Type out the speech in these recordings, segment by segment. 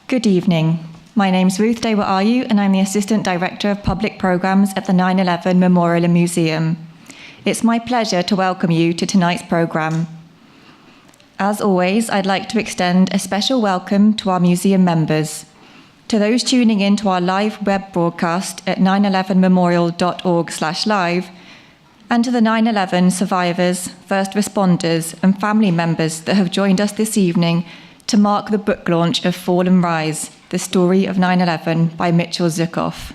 Good evening. My name's Ruth Dewa-Ayu, and I'm the Assistant Director of Public Programs at the 9/11 Memorial and Museum. It's my pleasure to welcome you to tonight's program. As always, I'd like to extend a special welcome to our museum members, to those tuning in to our live web broadcast at 911memorial.org/live, and to the 9/11 survivors, first responders, and family members that have joined us this evening to mark the book launch of Fall and Rise, The Story of 9/11 by Mitchell Zuckoff.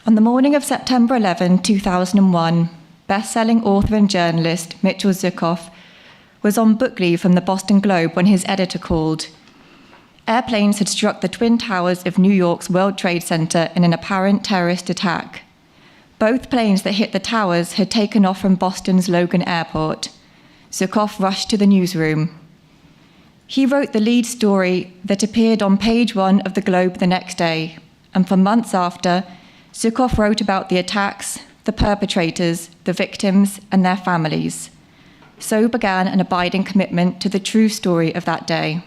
On the morning of September 11, 2001, best-selling author and journalist Mitchell Zuckoff was on book leave from the Boston Globe when his editor called. Airplanes had struck the Twin Towers of New York's World Trade Center in an apparent terrorist attack. Both planes that hit the towers had taken off from Boston's Logan Airport. Zuckoff rushed to the newsroom. He wrote the lead story that appeared on page 1 of the Globe the next day, and for months after, Zuckoff wrote about the attacks, the perpetrators, the victims, and their families. So began an abiding commitment to the true story of that day.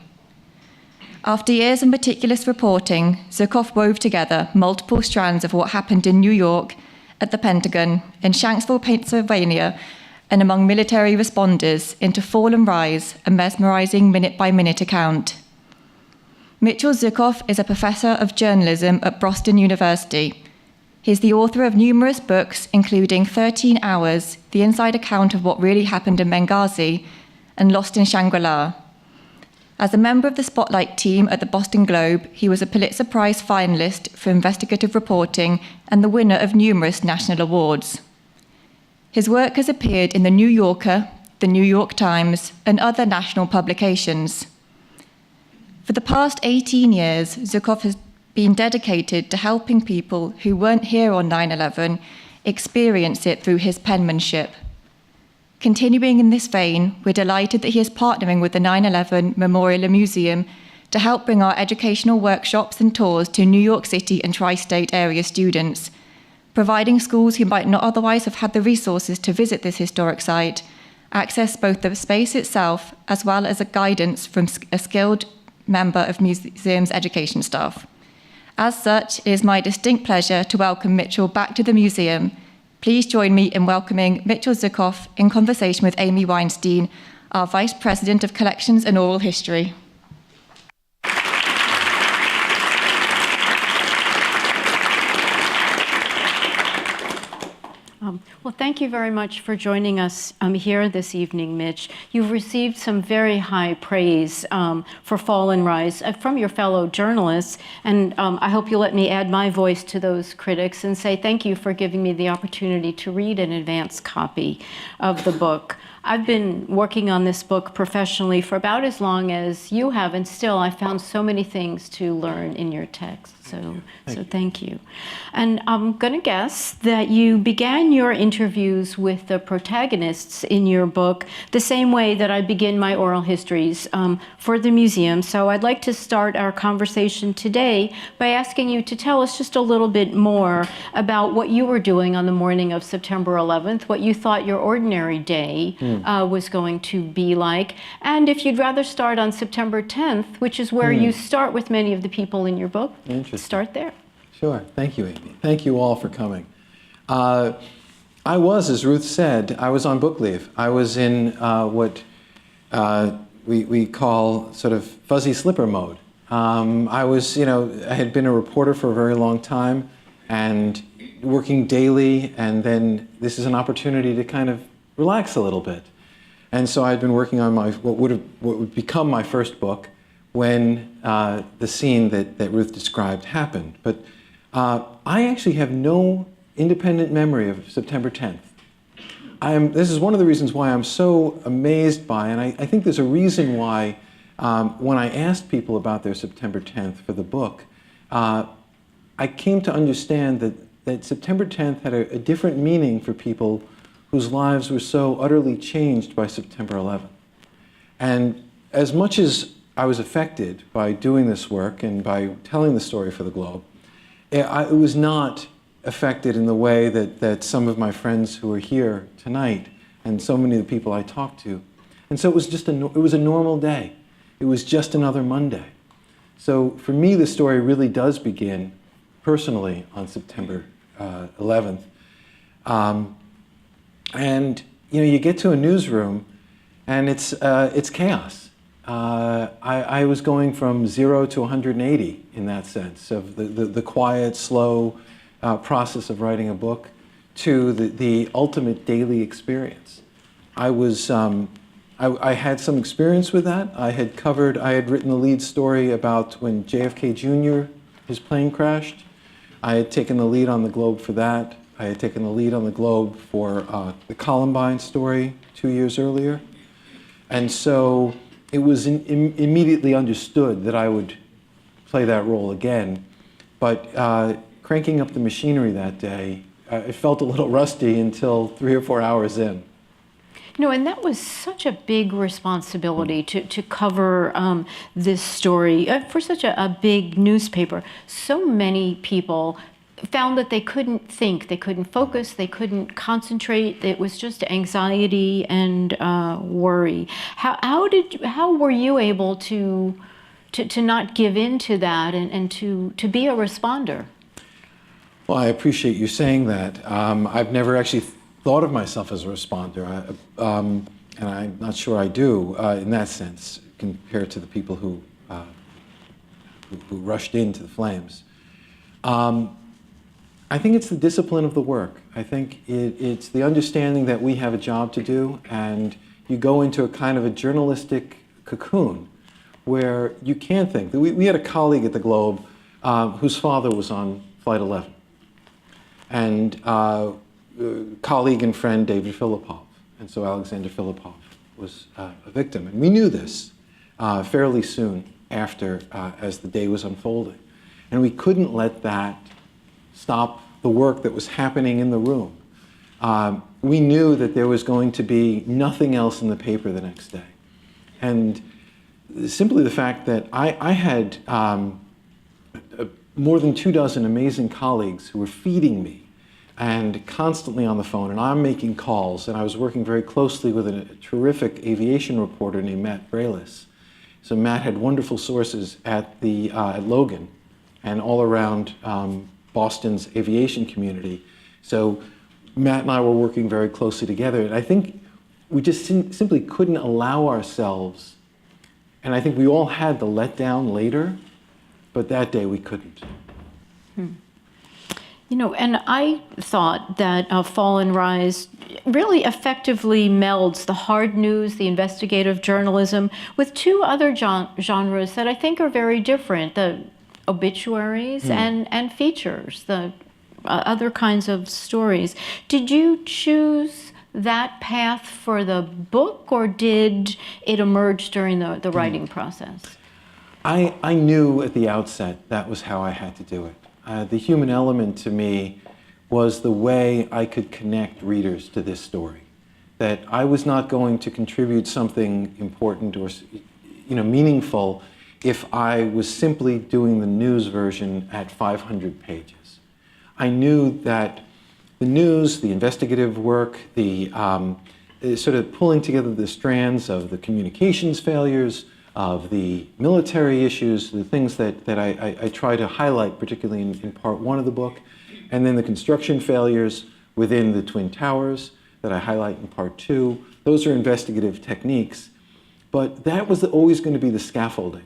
After years of meticulous reporting, Zuckoff wove together multiple strands of what happened in New York, at the Pentagon, in Shanksville, Pennsylvania, and among military responders into Fall and Rise, a mesmerizing minute-by-minute account. Mitchell Zuckoff is a professor of journalism at Boston University. He's the author of numerous books, including 13 Hours, the inside account of what really happened in Benghazi, and Lost in Shangri-La. As a member of the Spotlight team at the Boston Globe, he was a Pulitzer Prize finalist for investigative reporting and the winner of numerous national awards. His work has appeared in The New Yorker, The New York Times, and other national publications. For the past 18 years, Zuckoff has been dedicated to helping people who weren't here on 9/11 experience it through his penmanship. Continuing in this vein, we're delighted that he is partnering with the 9/11 Memorial and Museum to help bring our educational workshops and tours to New York City and tri-state area students, providing schools who might not otherwise have had the resources to visit this historic site access both the space itself as well as a guidance from a skilled member of museum's education staff. As such, it is my distinct pleasure to welcome Mitchell back to the museum. Please join me in welcoming Mitchell Zuckoff in conversation with Amy Weinstein, our Vice President of Collections and Oral History. Well, thank you very much for joining us here this evening, Mitch. You've received some very high praise for Fall and Rise from your fellow journalists, and I hope you'll let me add my voice to those critics and say thank you for giving me the opportunity to read an advance copy of the book. I've been working on this book professionally for about as long as you have, and still I found so many things to learn in your text. So thank you. And I'm going to guess that you began your interviews with the protagonists in your book the same way that I begin my oral histories for the museum. So I'd like to start our conversation today by asking you to tell us just a little bit more about what you were doing on the morning of September 11th, what you thought your ordinary day was going to be like, and if you'd rather start on September 10th, which is where you start with many of the people in your book. Start there. Sure. Thank you, Amy. Thank you all for coming. I was, as Ruth said, I was on book leave. I was in what we call sort of fuzzy slipper mode. I was, I had been a reporter for a very long time and working daily, and then this is an opportunity to kind of relax a little bit. And so I'd been working on what would become my first book when the scene that Ruth described happened. But I actually have no independent memory of September 10th. This is one of the reasons why I'm so amazed by, and I think there's a reason why when I asked people about their September 10th for the book, I came to understand that September 10th had a different meaning for people whose lives were so utterly changed by September 11th. And as much as I was affected by doing this work and by telling the story for the Globe, it was not affected in the way that some of my friends who are here tonight and so many of the people I talked to. And so it was just it was a normal day. It was just another Monday. So for me, the story really does begin personally on September 11th. And you get to a newsroom, and it's chaos. I was going from 0 to 180 in that sense of the quiet, slow process of writing a book to the ultimate daily experience. I had some experience with that. I had written the lead story about when JFK Jr., his plane crashed. I had taken the lead on the Globe for that. I had taken the lead on the Globe for the Columbine story 2 years earlier. And so it was immediately understood that I would play that role again. But cranking up the machinery that day, it felt a little rusty until 3 or 4 hours in. And that was such a big responsibility to cover this story for such a big newspaper. So many people found that they couldn't think, they couldn't focus, they couldn't concentrate. It was just anxiety and worry. How were you able to not give in to that and to be a responder? Well, I appreciate you saying that. I've never actually thought of myself as a responder, and I'm not sure I do in that sense compared to the people who rushed into the flames. I think it's the discipline of the work. I think it's the understanding that we have a job to do, and you go into a kind of a journalistic cocoon where you can think. We had a colleague at the Globe whose father was on Flight 11, and colleague and friend David Filipov, and so Alexander Filipov was a victim. And we knew this fairly soon after, as the day was unfolding. And we couldn't let that stop the work that was happening in the room. We knew that there was going to be nothing else in the paper the next day. And simply the fact that I had more than 24 amazing colleagues who were feeding me and constantly on the phone, and I'm making calls, and I was working very closely with a terrific aviation reporter named Matt Braless. So Matt had wonderful sources at Logan and all around Boston's aviation community. So Matt and I were working very closely together, and I think we just simply couldn't allow ourselves, and I think we all had the letdown later, but that day we couldn't. And I thought that Fall and Rise really effectively melds the hard news, the investigative journalism, with two other genres that I think are very different, the obituaries and features, the other kinds of stories. Did you choose that path for the book, or did it emerge during the writing process? I knew at the outset that was how I had to do it. The human element to me was the way I could connect readers to this story. That I was not going to contribute something important or meaningful if I was simply doing the news version at 500 pages. I knew that the news, the investigative work, the sort of pulling together the strands of the communications failures, of the military issues, the things that I try to highlight, particularly in part one of the book, and then the construction failures within the Twin Towers that I highlight in part two. Those are investigative techniques, but that was always going to be the scaffolding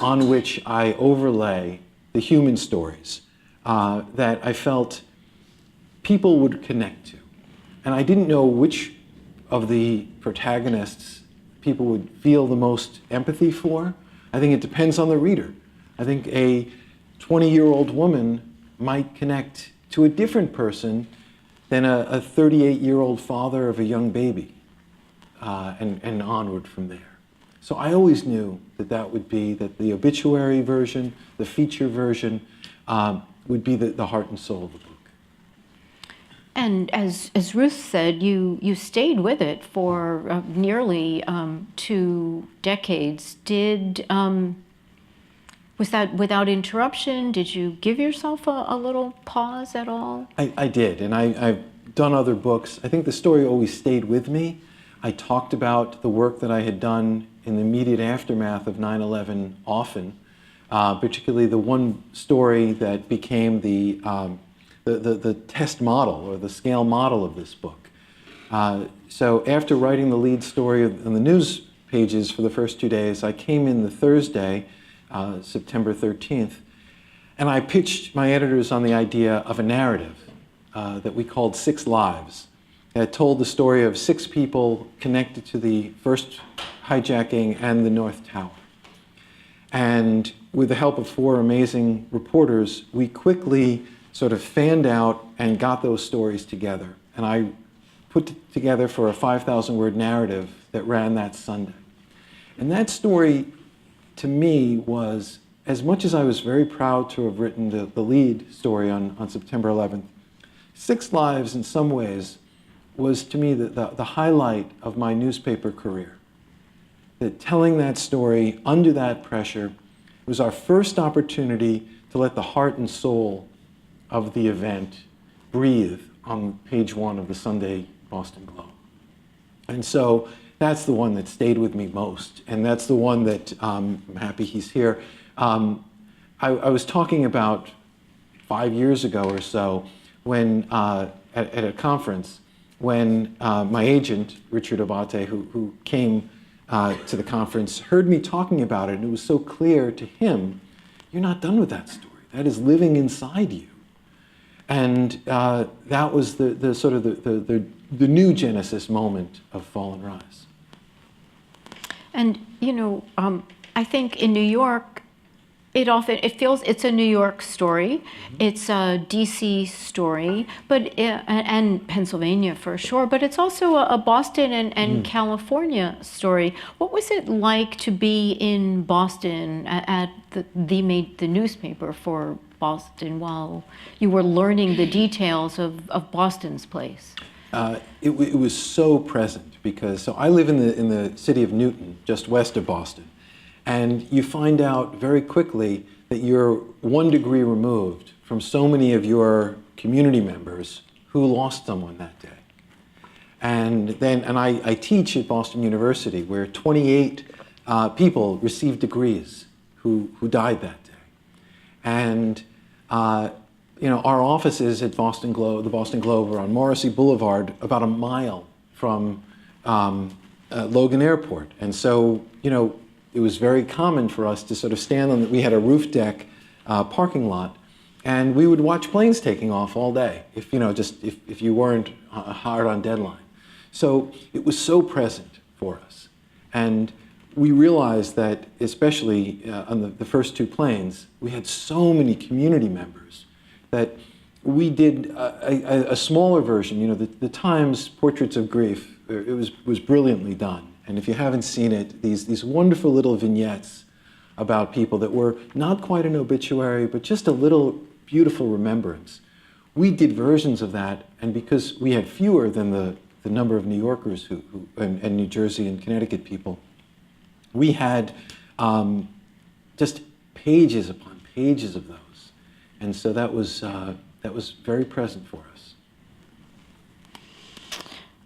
on which I overlay the human stories that I felt people would connect to. And I didn't know which of the protagonists people would feel the most empathy for. I think it depends on the reader. I think a 20-year-old woman might connect to a different person than a 38-year-old father of a young baby, and onward from there. So I always knew that would be that the obituary version, the feature version, would be the heart and soul of the book. And as Ruth said, you stayed with it for nearly 2 decades. Was that without interruption? Did you give yourself a little pause at all? I did, and I've done other books. I think the story always stayed with me. I talked about the work that I had done in the immediate aftermath of 9/11 often, particularly the one story that became the test model or the scale model of this book. So after writing the lead story on the news pages for the first 2 days, I came in the Thursday, September 13th, and I pitched my editors on the idea of a narrative that we called 6 Lives, that told the story of 6 people connected to the first hijacking and the North Tower. And with the help of 4 amazing reporters, we quickly sort of fanned out and got those stories together. And I put it together for a 5,000-word narrative that ran that Sunday. And that story, to me, was, as much as I was very proud to have written the lead story on September 11th, 6 Lives, in some ways, was to me the highlight of my newspaper career. That telling that story under that pressure was our first opportunity to let the heart and soul of the event breathe on page 1 of the Sunday Boston Globe. And so that's the one that stayed with me most, and that's the one that I'm happy he's here. I was talking about 5 years ago or so when at a conference when my agent, Richard Abate, who came to the conference, heard me talking about it, and it was so clear to him, you're not done with that story. That is living inside you. And that was the sort of the new genesis moment of Fall and Rise. And, you know, I think in New York, it feels it's a New York story, it's a DC story, but and Pennsylvania for sure, but it's also a Boston and California story. What was it like to be in Boston at the newspaper for Boston while you were learning the details of Boston's place? It was so present because I live in the city of Newton, just west of Boston. And you find out very quickly that you're 1 degree removed from so many of your community members who lost someone that day. And I teach at Boston University, where 28 people received degrees who died that day. And you know, our offices at the Boston Globe are on Morrissey Boulevard, about a mile from Logan Airport. And so, you know, it was very common for us to sort of stand we had a roof deck parking lot, and we would watch planes taking off all day, if you weren't hard on deadline. So it was so present for us. And we realized that, especially on the first 2 planes, we had so many community members that we did a smaller version. You know, the Times Portraits of Grief, it was brilliantly done. And if you haven't seen it, these wonderful little vignettes about people that were not quite an obituary, but just a little beautiful remembrance. We did versions of that, and because we had fewer than the number of New Yorkers and New Jersey and Connecticut people, we had just pages upon pages of those. And so that was very present for us.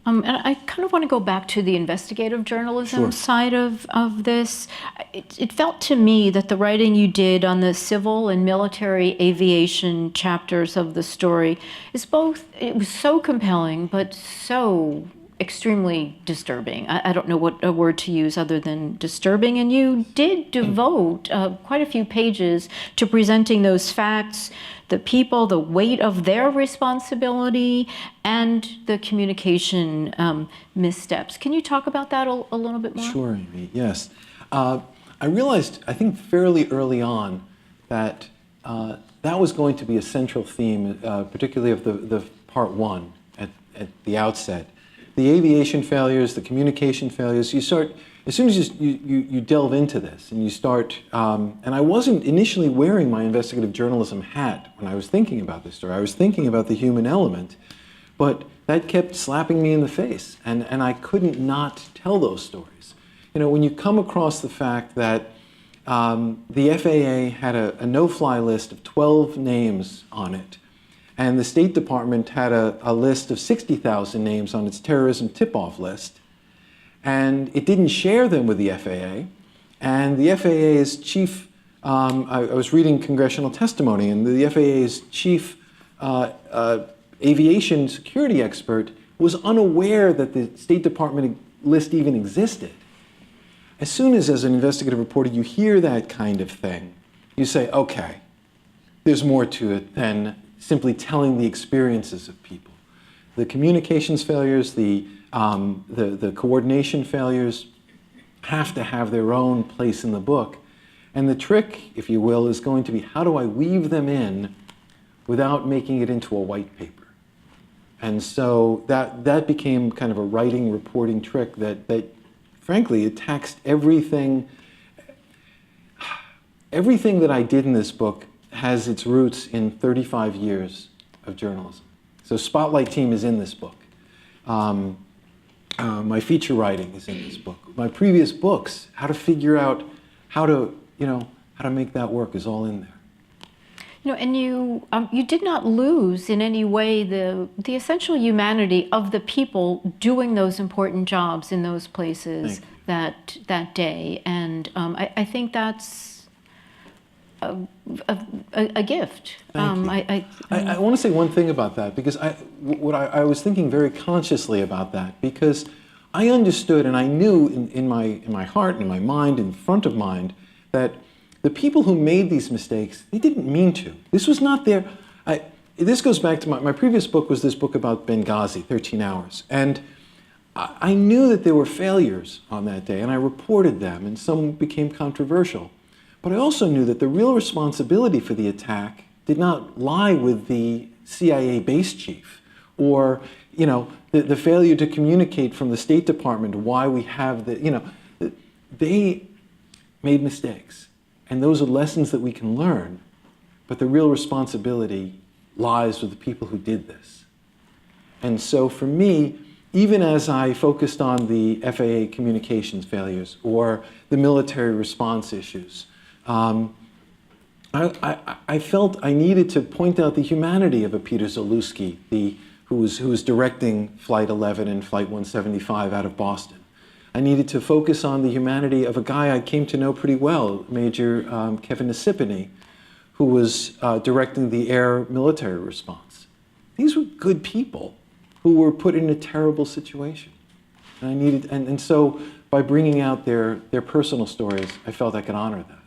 And I kind of want to go back to the investigative journalism side of this. It felt to me that the writing you did on the civil and military aviation chapters of the story it was so compelling, but so extremely disturbing. I don't know what a word to use other than disturbing. And you did devote quite a few pages to presenting those facts, the people, the weight of their responsibility, and the communication missteps. Can you talk about that a little bit more? Sure, Amy, yes. I realized, I think fairly early on, that that was going to be a central theme, particularly of the part 1 at the outset. The aviation failures, the communication failures, you start, as soon as you delve into this and you start, and I wasn't initially wearing my investigative journalism hat when I was thinking about this story. I was thinking about the human element, but that kept slapping me in the face, and I couldn't not tell those stories. You know, when you come across the fact that the FAA had a no-fly list of 12 names on it, and the State Department had a list of 60,000 names on its terrorism tip-off list, And it didn't share them with the FAA. And the FAA's chief, I was reading congressional testimony, and the FAA's chief aviation security expert was unaware that the State Department list even existed. As soon as an investigative reporter, you hear that kind of thing, you say, okay, there's more to it than simply telling the experiences of people. The communications failures, the coordination failures have to have their own place in the book. And the trick, if you will, is going to be how do I weave them in without making it into a white paper? And so that became kind of a writing, reporting trick that frankly, it taxed everything. Everything that I did in this book has its roots in 35 years of journalism. So Spotlight Team is in this book. My feature writing is in this book. My previous books, how to figure out how to make that work is all in there. And you did not lose in any way the essential humanity of the people doing those important jobs in those places that day, and I think that's a gift. I want to say one thing about that, because I was thinking very consciously about that, because I understood and I knew in my heart and in my mind, in front of mind, that the people who made these mistakes, they didn't mean to. This was not their... This goes back to my previous book was this book about Benghazi, 13 Hours. And I knew that there were failures on that day, and I reported them, and some became controversial. But I also knew that the real responsibility for the attack did not lie with the CIA base chief, or the failure to communicate from the State Department why we have they made mistakes. And those are lessons that we can learn, but the real responsibility lies with the people who did this. And so for me, even as I focused on the FAA communications failures or the military response issues, I felt I needed to point out the humanity of a Peter Zalewski, who was directing Flight 11 and Flight 175 out of Boston. I needed to focus on the humanity of a guy I came to know pretty well, Major Kevin Nisipany, who was directing the air military response. These were good people who were put in a terrible situation. And so by bringing out their personal stories, I felt I could honor that.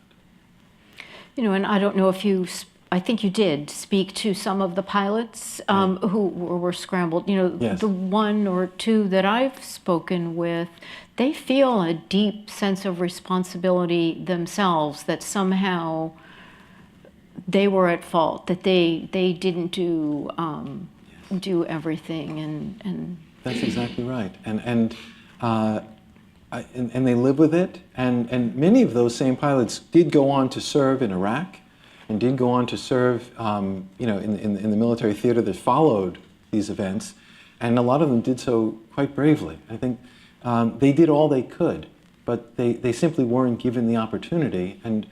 And I don't know if I think you did speak to some of the pilots who were scrambled. Yes. The one or two that I've spoken with, they feel a deep sense of responsibility themselves, that somehow they were at fault, that they didn't do everything, and that's exactly right, and they live with it, and many of those same pilots did go on to serve in Iraq, and did go on to serve, in the military theater that followed these events, and a lot of them did so quite bravely. I think they did all they could, but they simply weren't given the opportunity. And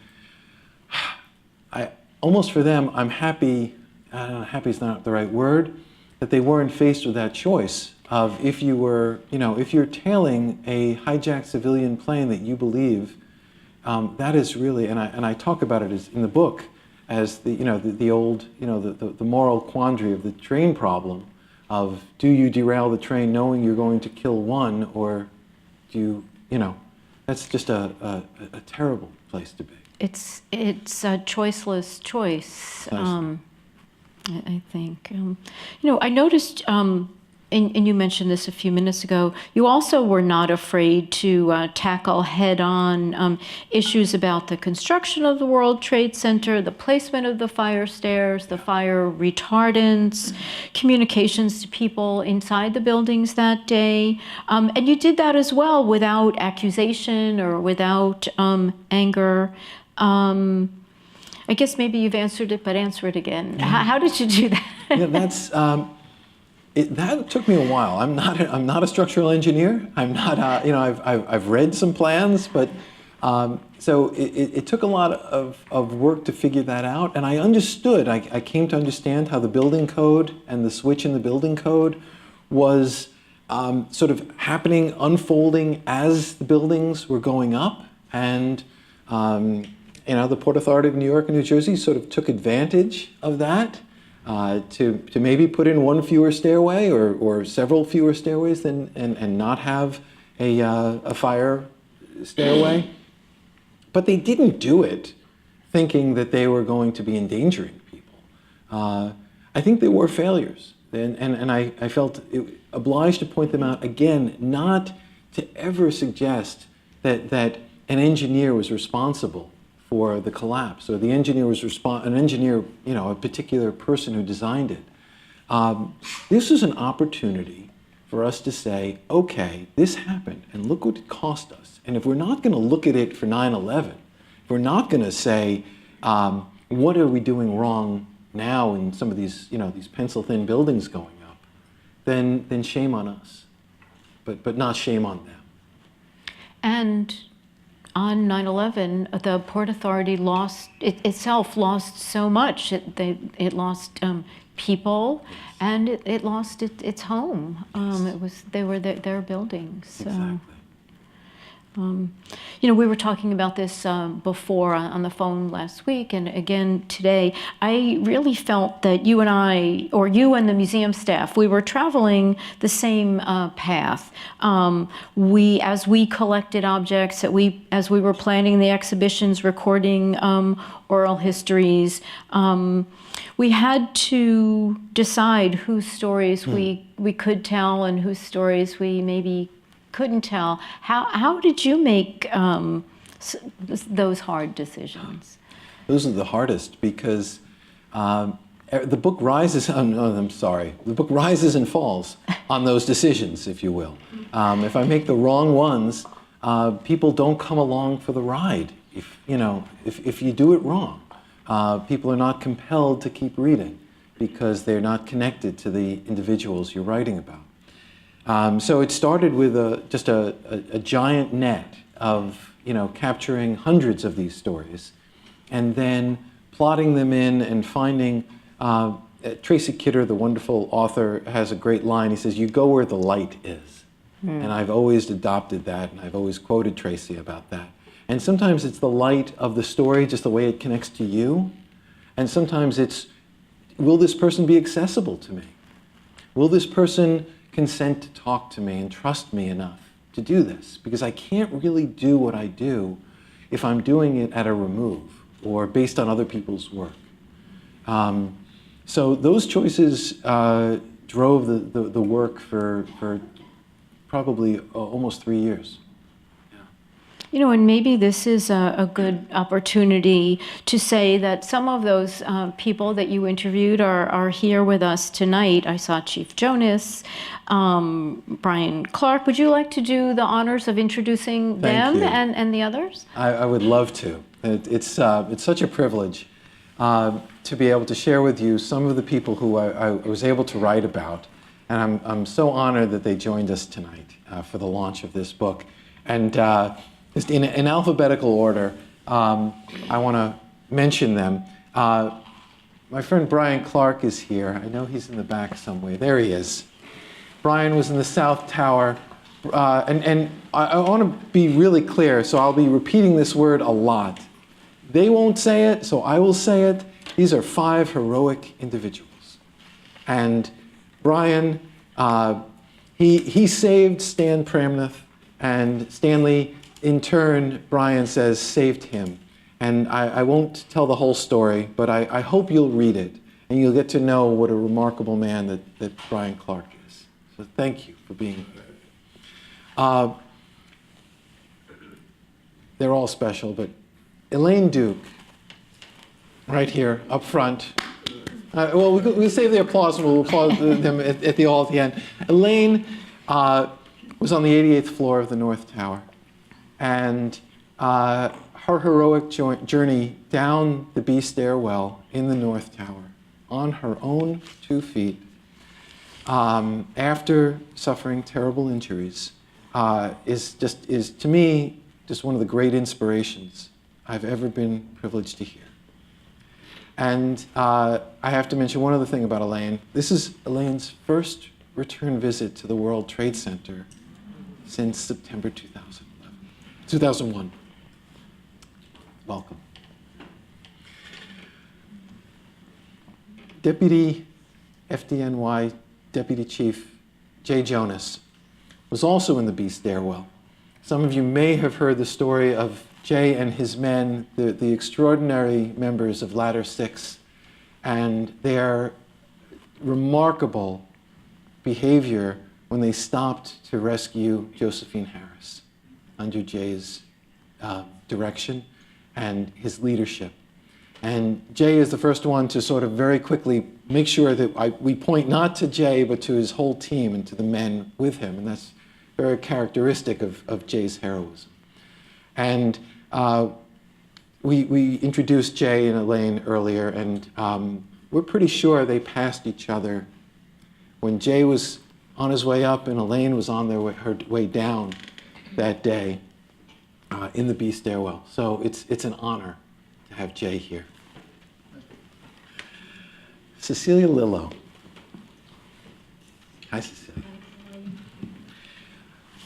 almost for them, I'm happy. I don't know, happy is not the right word, that they weren't faced with that choice of if you're tailing a hijacked civilian plane that you believe, that is really, and I talk about it as in the book as the old the moral quandary of the train problem of, do you derail the train knowing you're going to kill one, or do you that's just a terrible place to be. It's a choiceless choice. I think. I noticed, and you mentioned this a few minutes ago, you also were not afraid to tackle head-on issues about the construction of the World Trade Center, the placement of the fire stairs, the fire retardants, communications to people inside the buildings that day. And you did that as well without accusation or without anger. I guess maybe you've answered it, but answer it again. How did you do that? Yeah, that's that took me a while. I'm not a structural engineer. I'm not. I've read some plans, but so it took a lot of work to figure that out. And I understood. I came to understand how the building code and the switch in the building code was sort of happening, unfolding as the buildings were going up. And the Port Authority of New York and New Jersey sort of took advantage of that to maybe put in one fewer stairway or several fewer stairways and not have a fire stairway. But they didn't do it thinking that they were going to be endangering people. I think they were failures. And I felt obliged to point them out again, not to ever suggest that an engineer was responsible for the collapse, or the engineer was a particular person who designed it. This was an opportunity for us to say, okay, this happened, and look what it cost us. And if we're not going to look at it for 9/11, if we're not going to say, what are we doing wrong now in some of these, these pencil-thin buildings going up, then shame on us, but not shame on them. And on 9/11, the Port Authority itself lost so much. It lost people, and it lost its home. They were their buildings. So. Exactly. We were talking about this before on the phone last week, and again today. I really felt that you and I, or you and the museum staff, we were traveling the same path. As we collected objects, as we were planning the exhibitions, recording oral histories, we had to decide whose stories we could tell and whose stories we maybe couldn't tell. How did you make those hard decisions? Those are the hardest because the book rises. The book rises and falls on those decisions, if you will. If I make the wrong ones, people don't come along for the ride. If you do it wrong, people are not compelled to keep reading because they're not connected to the individuals you're writing about. So it started with just a giant net of capturing hundreds of these stories, and then plotting them in and finding. Tracy Kidder, the wonderful author, has a great line. He says, "You go where the light is," and I've always adopted that, and I've always quoted Tracy about that. And sometimes it's the light of the story, just the way it connects to you, and sometimes it's, will this person be accessible to me? Will this person consent to talk to me and trust me enough to do this? Because I can't really do what I do if I'm doing it at a remove or based on other people's work. So those choices drove the work for probably almost 3 years. And maybe this is a good opportunity to say that some of those people that you interviewed are here with us tonight. I saw Chief Jonas, Brian Clark. Would you like to do the honors of introducing them and the others? I would love to. It's such a privilege to be able to share with you some of the people who I was able to write about. And I'm so honored that they joined us tonight for the launch of this book. And just in alphabetical order, I want to mention them. My friend Brian Clark is here. I know he's in the back somewhere. There he is. Brian was in the South Tower. And I want to be really clear, so I'll be repeating this word a lot. They won't say it, so I will say it. These are 5 heroic individuals. And Brian, he saved Stan Pramnath, and Stanley, in turn, Brian says, saved him. And I won't tell the whole story, but I hope you'll read it, and you'll get to know what a remarkable man that Brian Clark is. So thank you for being here. They're all special, but Elaine Duke, right here, up front. We'll save the applause and we'll applaud them at the end. Elaine was on the 88th floor of the North Tower, and her heroic journey down the B stairwell in the North Tower on her own 2 feet, after suffering terrible injuries, is to me just one of the great inspirations I've ever been privileged to hear. And I have to mention one other thing about Elaine. This is Elaine's first return visit to the World Trade Center since September 2001. Welcome. Deputy FDNY Deputy Chief Jay Jonas was also in the B stairwell. Some of you may have heard the story of Jay and his men, the extraordinary members of Ladder 6, and their remarkable behavior when they stopped to rescue Josephine Harris under Jay's direction and his leadership. And Jay is the first one to sort of very quickly make sure that we point not to Jay, but to his whole team and to the men with him. And that's very characteristic of Jay's heroism. And we introduced Jay and Elaine earlier, and we're pretty sure they passed each other when Jay was on his way up and Elaine was on her way down that day in the B stairwell. So it's an honor to have Jay here. Cecilia Lillo. Hi, Cecilia.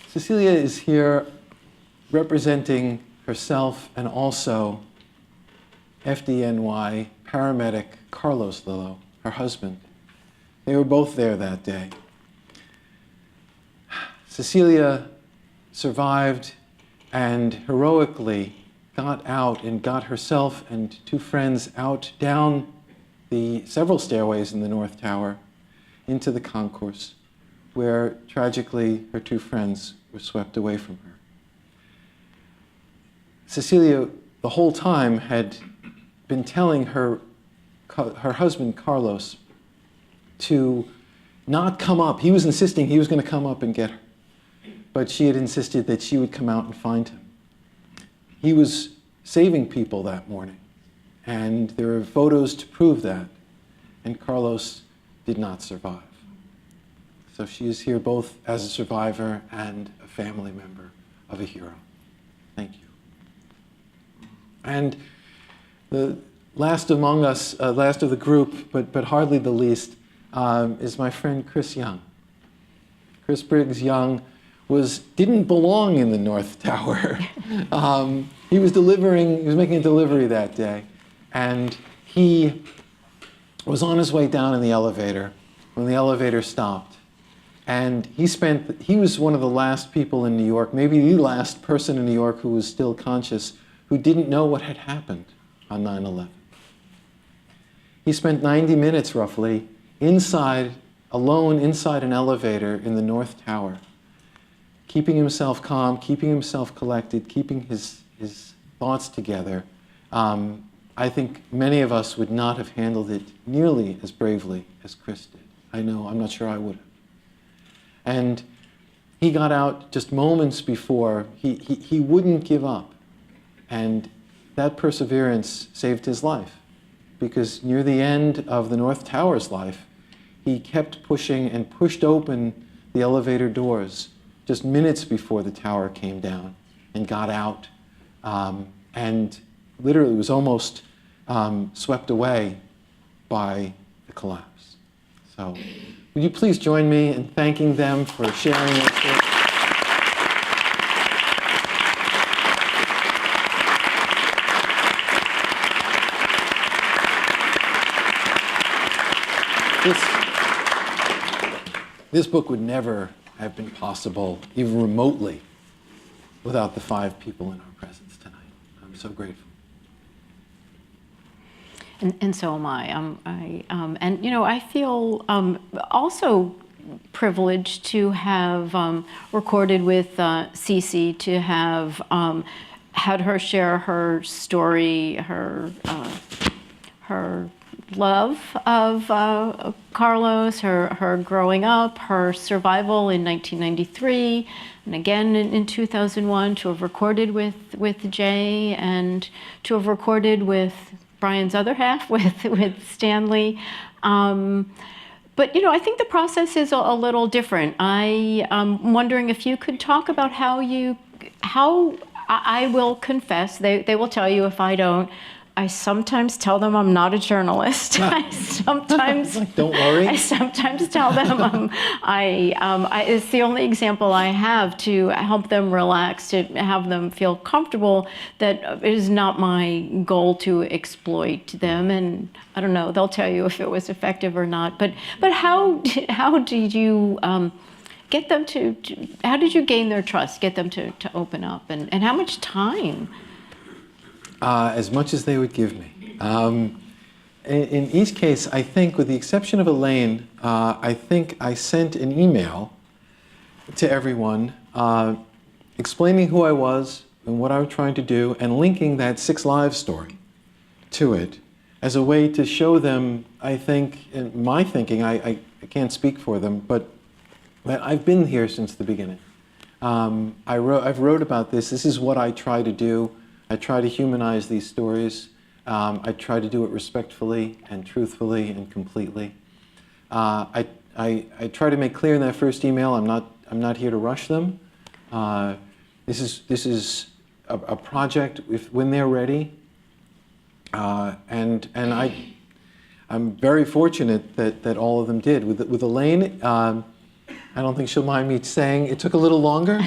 Cecilia is here representing herself and also FDNY paramedic Carlos Lillo, her husband. They were both there that day. Cecilia survived and heroically got out and got herself and two friends out down the several stairways in the North Tower into the concourse, where tragically her two friends were swept away from her. Cecilia, the whole time, had been telling her husband, Carlos, to not come up. He was insisting he was going to come up and get her, but she had insisted that she would come out and find him. He was saving people that morning, and there are photos to prove that, and Carlos did not survive. So she is here both as a survivor and a family member of a hero. Thank you. And the last among us, last of the group, but hardly the least, is my friend Chris Young. Chris Briggs Young didn't belong in the North Tower. He was making a delivery that day, and he was on his way down in the elevator when the elevator stopped. And he was one of the last people in New York, maybe the last person in New York who was still conscious, who didn't know what had happened on 9/11. He spent 90 minutes roughly alone inside an elevator in the North Tower, keeping himself calm, keeping himself collected, keeping his thoughts together. I think many of us would not have handled it nearly as bravely as Chris did. I'm not sure I would have. And he got out just moments before. He wouldn't give up. And that perseverance saved his life, because near the end of the North Tower's life, he kept pushing and pushed open the elevator doors just minutes before the tower came down and got out, and literally was almost swept away by the collapse. So would you please join me in thanking them for sharing their story? This book would never have been possible, even remotely, without the 5 people in our presence tonight. I'm so grateful. And so am I. And I feel also privileged to have recorded with Cece, to have had her share her story, her love of Carlos, her growing up, her survival in 1993, and again in 2001, to have recorded with Jay, and to have recorded with Brian's other half, with Stanley. But I think the process is a little different. I'm wondering if you could talk about how I will confess, they will tell you if I don't, I sometimes tell them I'm not a journalist. I sometimes Don't worry. I sometimes tell them it's the only example I have to help them relax, to have them feel comfortable that it is not my goal to exploit them. And I don't know, they'll tell you if it was effective or not. But how did you get them how did you gain their trust, get them to open up, and how much time? As much as they would give me. In each case, I think, with the exception of Elaine, I think I sent an email to everyone explaining who I was and what I was trying to do, and linking that 6 Lives story to it as a way to show them, I think, in my thinking, I can't speak for them, but that I've been here since the beginning. I've wrote about this. This is what I try to do. I try to humanize these stories. I try to do it respectfully and truthfully and completely. I try to make clear in that first email, I'm not here to rush them. This is a project when they're ready. And I'm very fortunate that all of them did. With Elaine, I don't think she'll mind me saying it took a little longer.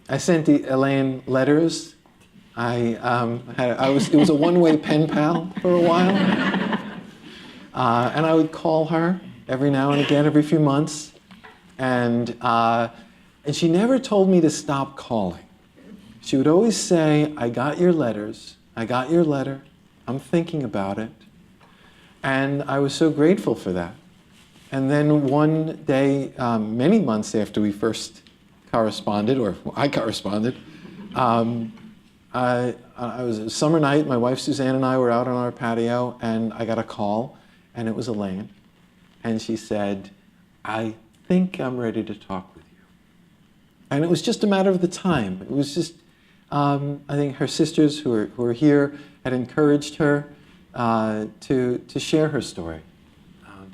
I sent Elaine letters. It was a one-way pen pal for a while. And I would call her every now and again, every few months. And she never told me to stop calling. She would always say, I got your letters. I got your letter. I'm thinking about it. And I was so grateful for that. And then one day, many months after we first corresponded, or I corresponded, it was a summer night. My wife Suzanne and I were out on our patio, and I got a call, and it was Elaine. And she said, I think I'm ready to talk with you. And it was just a matter of the time. It was just, I think her sisters who are here had encouraged her to share her story,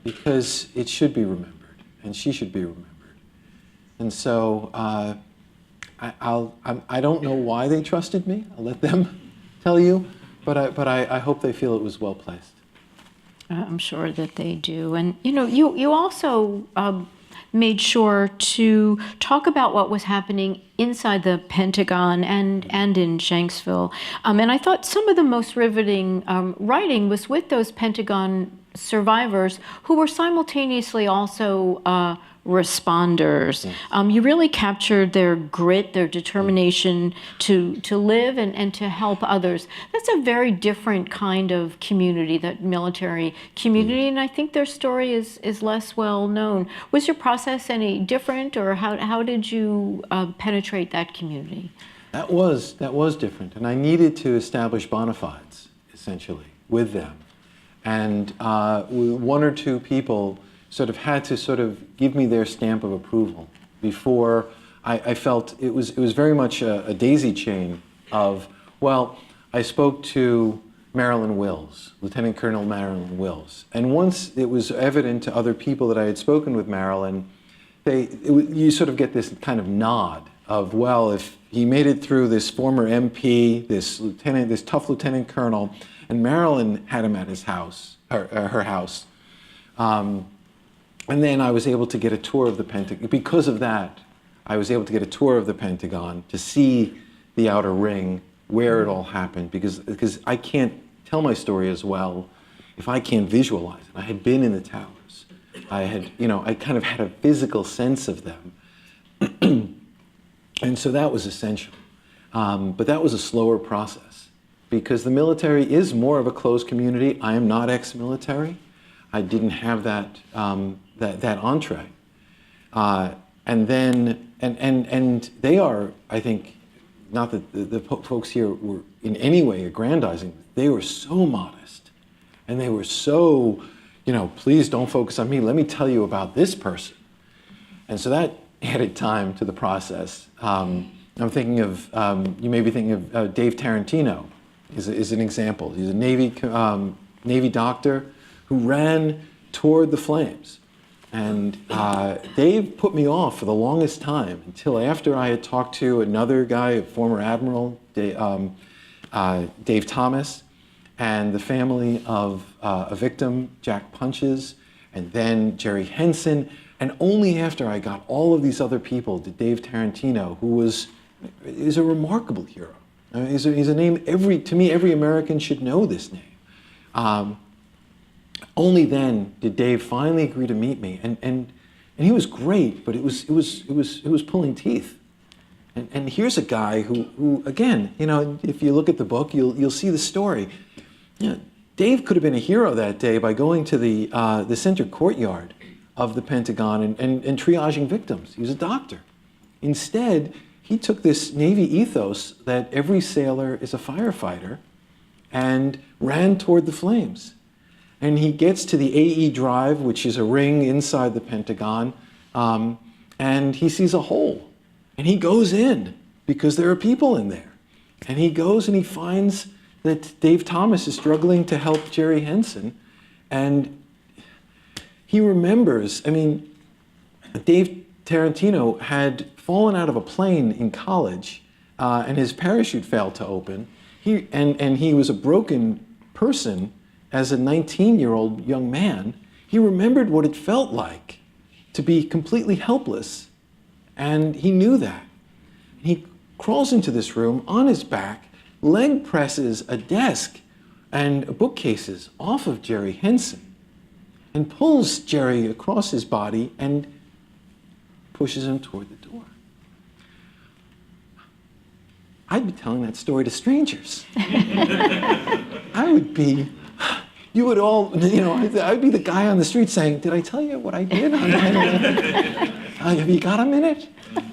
because it should be remembered, and she should be remembered. And so I don't know why they trusted me. I'll let them tell you, but I hope they feel it was well placed. I'm sure that they do. And you also made sure to talk about what was happening inside the Pentagon and in Shanksville. And I thought some of the most riveting writing was with those Pentagon survivors who were simultaneously also responders. You really captured their grit, their determination to live and to help others. That's a very different kind of community, that military community, and I think their story is less well known. Was your process any different, or how did you penetrate that community? That was different, and I needed to establish bona fides, essentially, with them. And one or two people had to give me their stamp of approval before I felt it was very much a daisy chain of, well, I spoke to Marilyn Wills, Lieutenant Colonel Marilyn Wills. And once it was evident to other people that I had spoken with Marilyn, you get this kind of nod of, well, if he made it through this former MP, this tough lieutenant colonel, and Marilyn had him at his house, her house. And then I was able to get a tour of the Pentagon. Because of that, I was able to get a tour of the Pentagon to see the outer ring, where it all happened, because I can't tell my story as well if I can't visualize it. I had been in the towers. I kind of had a physical sense of them. And so that was essential. But that was a slower process, because the military is more of a closed community. I am not ex-military. I didn't have that entree. And they are, I think, not that the folks here were in any way aggrandizing, they were so modest. And they were so, please don't focus on me. Let me tell you about this person. And so that added time to the process. I'm thinking of, you may be thinking of Dave Tarantino is an example. He's a Navy doctor who ran toward the flames. And Dave put me off for the longest time until after I had talked to another guy, a former admiral, Dave Thomas and the family of a victim, Jack Punches, and then Jerry Henson. And only after I got all of these other people did Dave Tarantino, who is a remarkable hero. He's a name to me, every American should know this name. Only then did Dave finally agree to meet me, and he was great, but it was pulling teeth. And here's a guy who again, if you look at the book, you'll see the story. Dave could have been a hero that day by going to the center courtyard of the Pentagon and triaging victims. He was a doctor. Instead, he took this Navy ethos that every sailor is a firefighter and ran toward the flames. And he gets to the AE Drive, which is a ring inside the Pentagon, and he sees a hole. And he goes in because there are people in there. And he goes and he finds that Dave Thomas is struggling to help Jerry Henson. And he remembers, Dave Tarantino had fallen out of a plane in college and his parachute failed to open. And he was a broken person as a 19-year-old young man. He remembered what it felt like to be completely helpless. And he knew that. He crawls into this room on his back, leg presses a desk and bookcases off of Jerry Henson, and pulls Jerry across his body and pushes him toward the door. I'd be telling that story to strangers. You would all, I'd be the guy on the street saying, "Did I tell you what I did? Have you got a minute?"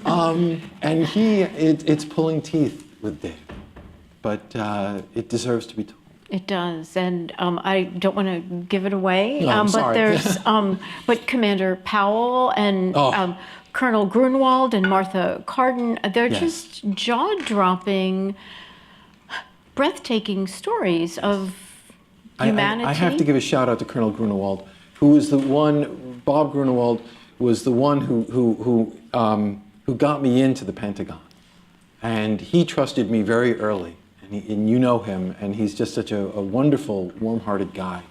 And it's pulling teeth with Dave, but it deserves to be told. It does, and I don't want to give it away, No, I'm but sorry. there's, but Commander Powell and Colonel Grunwald and Martha Carden, they're Yes. just jaw-dropping, breathtaking stories of humanity. I have to give a shout out to Colonel Grunewald, who was the one. Bob Grunewald was the one who got me into the Pentagon, and he trusted me very early. And you know him, and he's just such a wonderful, warm-hearted guy.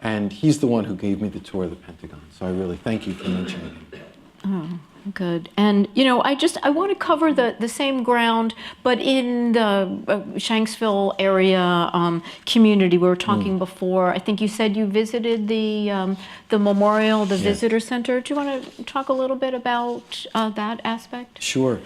And he's the one who gave me the tour of the Pentagon. So I really thank you for mentioning him. Oh, good. And, I want to cover the same ground, but in the Shanksville area community. We were talking before. I think you said you visited the memorial, the visitor center. Do you want to talk a little bit about that aspect? Sure.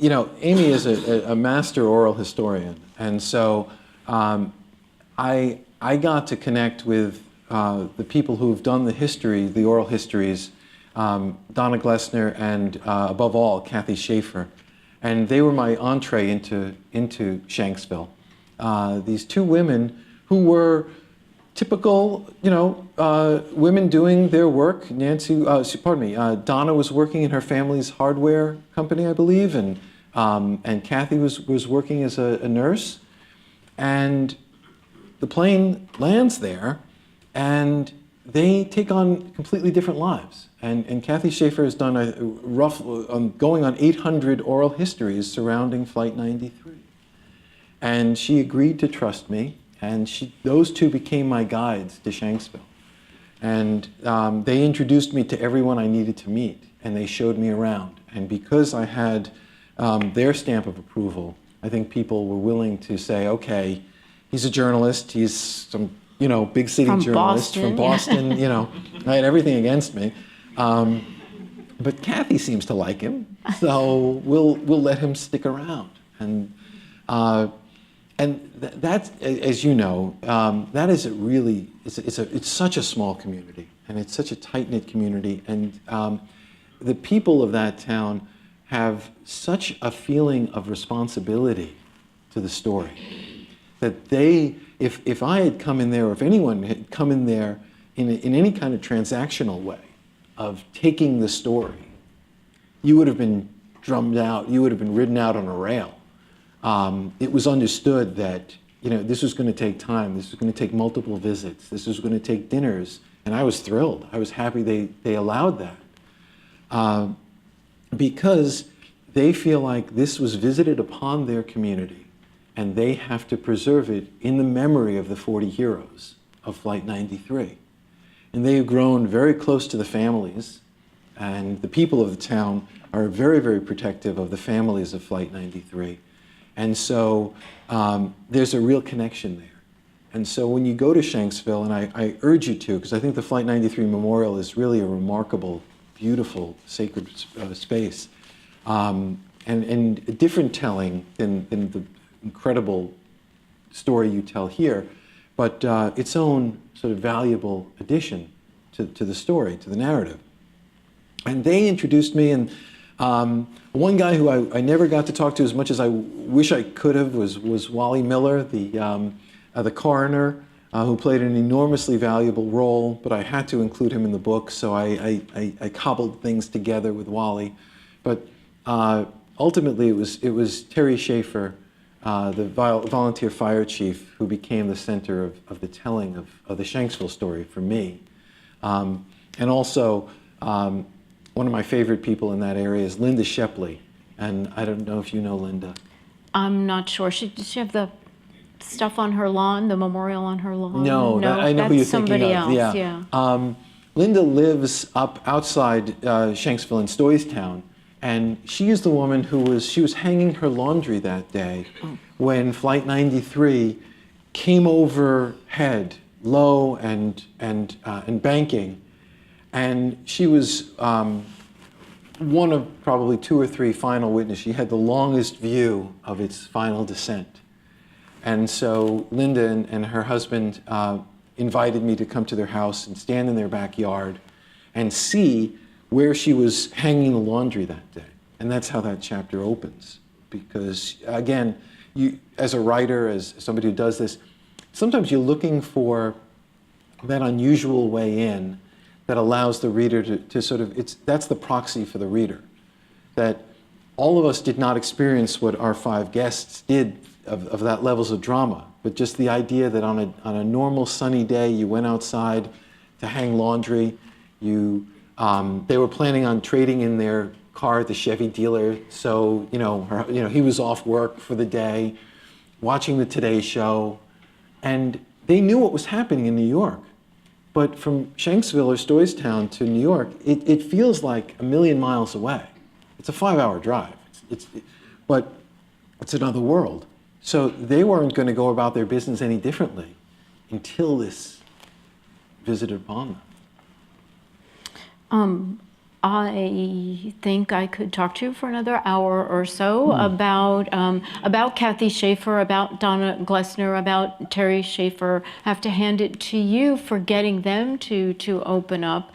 Amy is a master oral historian. And so I got to connect with the people who've done the oral histories, Donna Glessner and above all, Kaitlin Schiffer. And they were my entree into Shanksville. These two women who were typical, women doing their work. Donna was working in her family's hardware company, I believe, and Kathy was working as a nurse. And the plane lands there, and they take on completely different lives. And Kaitlin Schiffer has done going on 800 oral histories surrounding Flight 93. And she agreed to trust me, and those two became my guides to Shanksville. And they introduced me to everyone I needed to meet, and they showed me around. And because I had their stamp of approval, I think people were willing to say, okay, he's a journalist, he's some big city journalist from Boston, I had everything against me. But Kathy seems to like him, so we'll let him stick around. And that's, as you know, that is it's such a small community, and it's such a tight-knit community, and the people of that town have such a feeling of responsibility to the story that if I had come in there, or if anyone had come in there in any kind of transactional way of taking the story, you would have been drummed out, you would have been ridden out on a rail. It was understood that this was going to take time, this was going to take multiple visits, this was going to take dinners, and I was thrilled. I was happy they allowed that. Because they feel like this was visited upon their community, and they have to preserve it in the memory of the 40 heroes of Flight 93. And they have grown very close to the families, and the people of the town are very, very protective of the families of Flight 93. And so there's a real connection there. And so when you go to Shanksville, and I urge you to, because I think the Flight 93 Memorial is really a remarkable, beautiful, sacred space, and a different telling than the incredible story you tell here, but its own sort of valuable addition to the story, to the narrative. And they introduced me, and one guy who I never got to talk to as much as I wish I could have was Wally Miller, the coroner, who played an enormously valuable role, but I had to include him in the book, so I cobbled things together with Wally. But ultimately, it was Terry Schiffer, the volunteer fire chief, who became the center of the telling of the Shanksville story for me. And also, one of my favorite people in that area is Linda Shepley, and I don't know if you know Linda. I'm not sure. Does she have the stuff on her lawn, the memorial on her lawn? No, I know who you're thinking of. Somebody else, yeah. Linda lives up outside Shanksville in Stoystown, and she is the woman who was hanging her laundry that day when Flight 93 came overhead, low and banking, and she was one of probably 2 or 3 final witnesses. She had the longest view of its final descent. And so Linda and her husband invited me to come to their house and stand in their backyard and see where she was hanging the laundry that day. And that's how that chapter opens. Because, again, you, as a writer, as somebody who does this, sometimes you're looking for that unusual way in that allows the reader to sort of, that's the proxy for the reader. That all of us did not experience what our 5 guests did of that levels of drama, but just the idea that on a normal sunny day, you went outside to hang laundry, they were planning on trading in their car at the Chevy dealer, so he was off work for the day, watching the Today Show, and they knew what was happening in New York. But from Shanksville or Stoystown to New York, it feels like a million miles away. It's a 5-hour drive, but it's another world. So they weren't going to go about their business any differently until this visited upon them. I think I could talk to you for another hour or so about Kathy Schiffer, about Donna Glessner, about Terry Schiffer. I have to hand it to you for getting them to open up.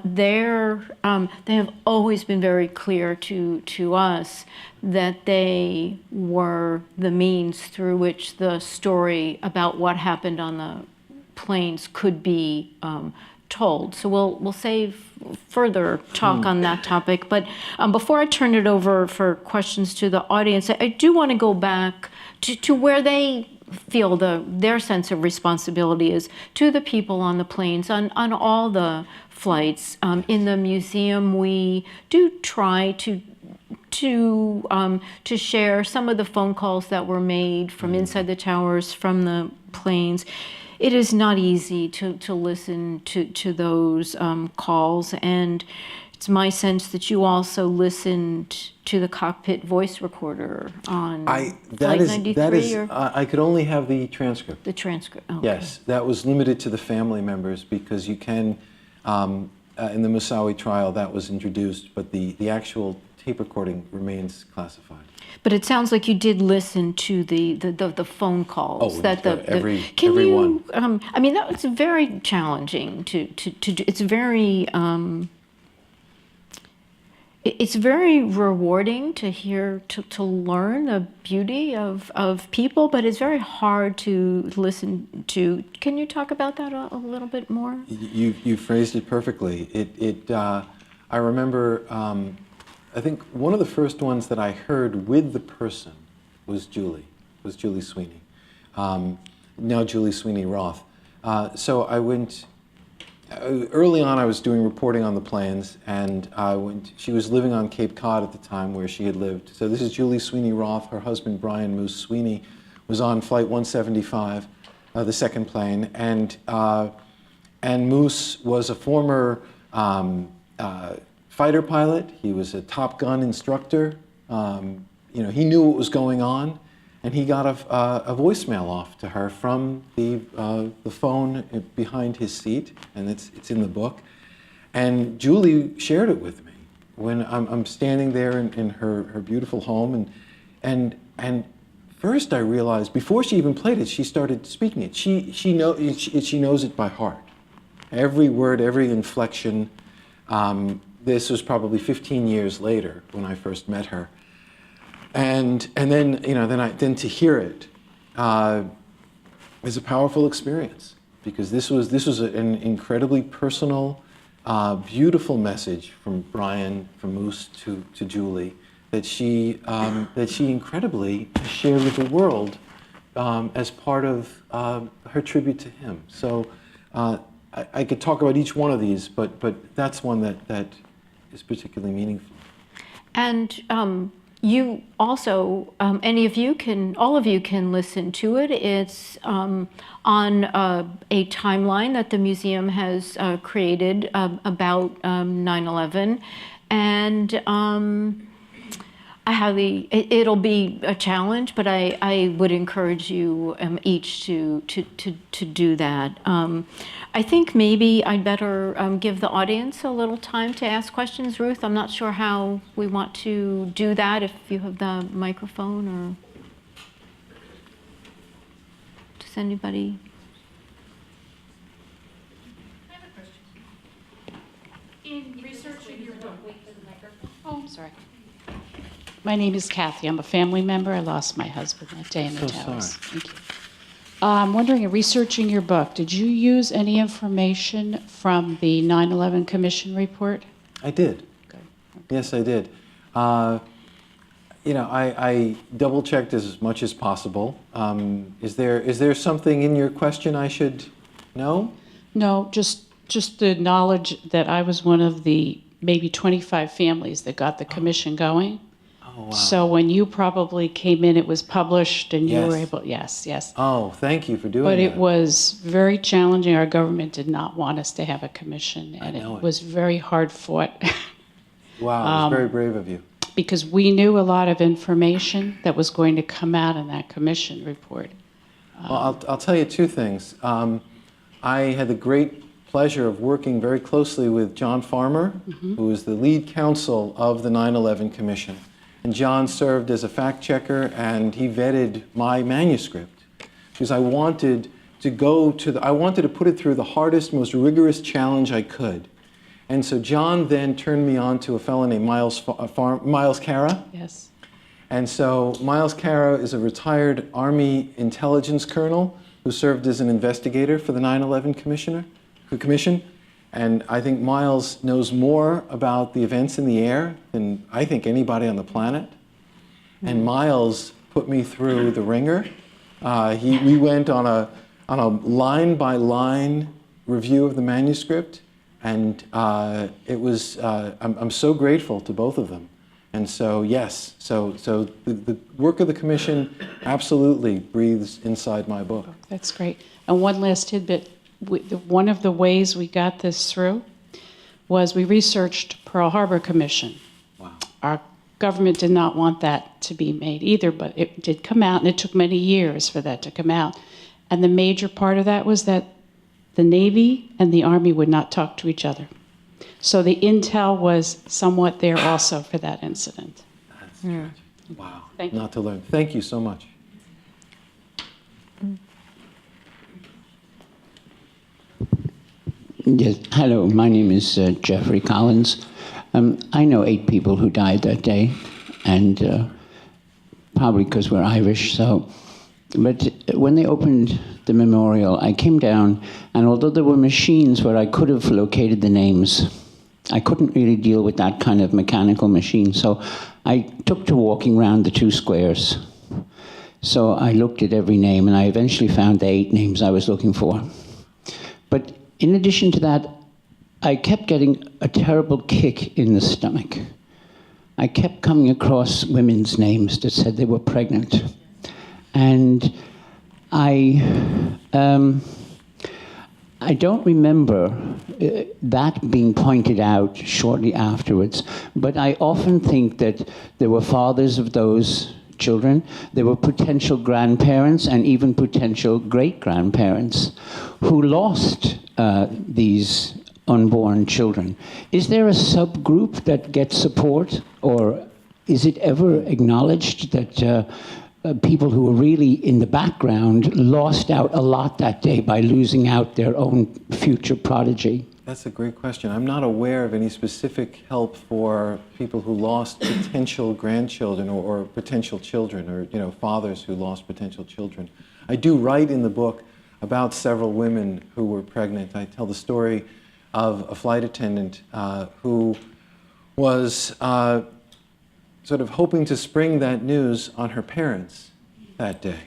They have always been very clear to us that they were the means through which the story about what happened on the plains could be told. So we'll save further talk on that topic. But before I turn it over for questions to the audience, I do want to go back to where they feel their sense of responsibility is to the people on the plains, on all the flights. In the museum, we do try to share some of the phone calls that were made from inside the towers, from the planes. It is not easy to listen to those calls, and it's my sense that you also listened to the cockpit voice recorder on Flight 93. I could only have the transcript. The transcript. Okay. Yes, that was limited to the family members because you can, in the Moussaoui trial, that was introduced, but the actual tape recording remains classified. But it sounds like you did listen to the phone calls. Every you, one. I mean, that was very challenging to do. It's very it's very rewarding to hear, to learn the beauty of people, but it's very hard to listen to. Can you talk about that a little bit more? You phrased it perfectly. I remember. I think one of the first ones that I heard with the person was Julie Sweeney, now Julie Sweeney Roth. So I went, early on I was doing reporting on the plains, and she was living on Cape Cod at the time where she had lived. So this is Julie Sweeney Roth. Her husband Brian Moose Sweeney was on Flight 175, the second plane, and Moose was a former fighter pilot. He was a Top Gun instructor. He knew what was going on, and he got a voicemail off to her from the phone behind his seat, and it's in the book. And Julie shared it with me when I'm standing there in her beautiful home, and first I realized, before she even played it, she started speaking it. She knows it by heart. Every word, every inflection. This was probably 15 years later when I first met her, and then to hear it is a powerful experience, because this was an incredibly personal, beautiful message from Brian, from Moose to Julie, that she incredibly shared with the world as part of her tribute to him. So I could talk about each one of these, but that's one that is particularly meaningful. And you also, all of you can listen to it. It's on a timeline that the museum has created about 9/11, and it'll be a challenge, but I would encourage you each to do that. I think maybe I'd better give the audience a little time to ask questions. Ruth, I'm not sure how we want to do that, if you have the microphone, or does anybody? I have a question. In researching your book, Oh, I'm sorry. My name is Kathy. I'm a family member. I lost my husband that day in the towers. Sorry. Thank you. I'm wondering, in researching your book, did you use any information from the 9/11 Commission report? I did. Good. Yes, I did. I double-checked as much as possible. Is there something in your question I should know? No, just the knowledge that I was one of the maybe 25 families that got the commission going. Oh, wow. So when you probably came in, it was published, and you were Yes. able. Yes. Oh, thank you for doing But that. it was very challenging. Our government did not want us to have a commission, and know it it. was very hard fought Wow, it was very brave of you. because we knew a lot of information that was going to come out in that commission report. Well, I'll tell you two things. I had the great pleasure of working very closely with John Farmer, who is the lead counsel of the 9/11 Commission. And John served as a fact checker, and he vetted my manuscript, because I wanted to put it through the hardest, most rigorous challenge I could. And so John then turned me on to a fellow named Miles Cara. Yes. And so Miles Cara is a retired Army intelligence colonel who served as an investigator for the 9/11 Commission. And I think Miles knows more about the events in the air than I think anybody on the planet. And Miles put me through the ringer. We went on a line-by-line review of the manuscript, and it was. I'm so grateful to both of them. And so yes, so the work of the commission absolutely breathes inside my book. That's great. And one last tidbit. One of the ways we got this through was we researched Pearl Harbor Commission. Wow. Our government did not want that to be made either, but it did come out, and it took many years for that to come out. And the major part of that was that the Navy and the Army would not talk to each other. So the intel was somewhat there also for that incident. That's tragic. Wow. Thank you. Not to learn. Thank you so much. Yes. Hello, my name is Jeffrey Collins. I know 8 people who died that day, and probably because we're Irish. But when they opened the memorial, I came down, and although there were machines where I could have located the names, I couldn't really deal with that kind of mechanical machine. So I took to walking around the 2 squares. So I looked at every name, and I eventually found the 8 names I was looking for. But in addition to that, I kept getting a terrible kick in the stomach. I kept coming across women's names that said they were pregnant. And I don't remember that being pointed out shortly afterwards, but I often think that there were fathers of those children, there were potential grandparents and even potential great-grandparents who lost these unborn children. Is there a subgroup that gets support, or is it ever acknowledged that people who were really in the background lost out a lot that day by losing out their own future prodigy? That's a great question. I'm not aware of any specific help for people who lost potential grandchildren or potential children, or fathers who lost potential children. I do write in the book about several women who were pregnant. I tell the story of a flight attendant who was sort of hoping to spring that news on her parents that day.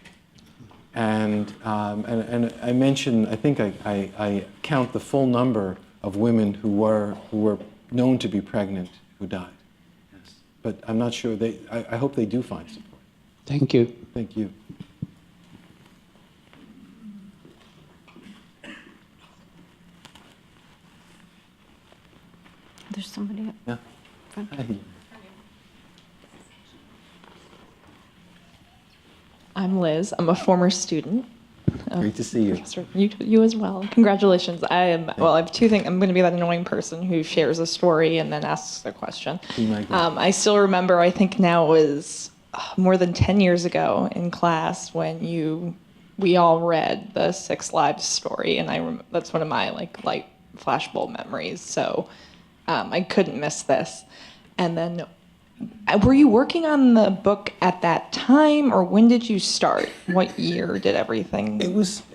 And I mention, I think I count the full number of women who were known to be pregnant who died. Yes. But I'm not sure, I hope they do find support. Thank you. Thank you. There's somebody up Yeah. front. Hi. I'm Liz. I'm a former student. Great to see you. Professor, you as well. Congratulations. I have two things. I'm going to be that annoying person who shares a story and then asks a question. Be my guest. I still remember, I think now it was more than 10 years ago in class when we all read the Six Lives story, and that's one of my light flashbulb memories. So I couldn't miss this. And then, were you working on the book at that time, or when did you start? What year did everything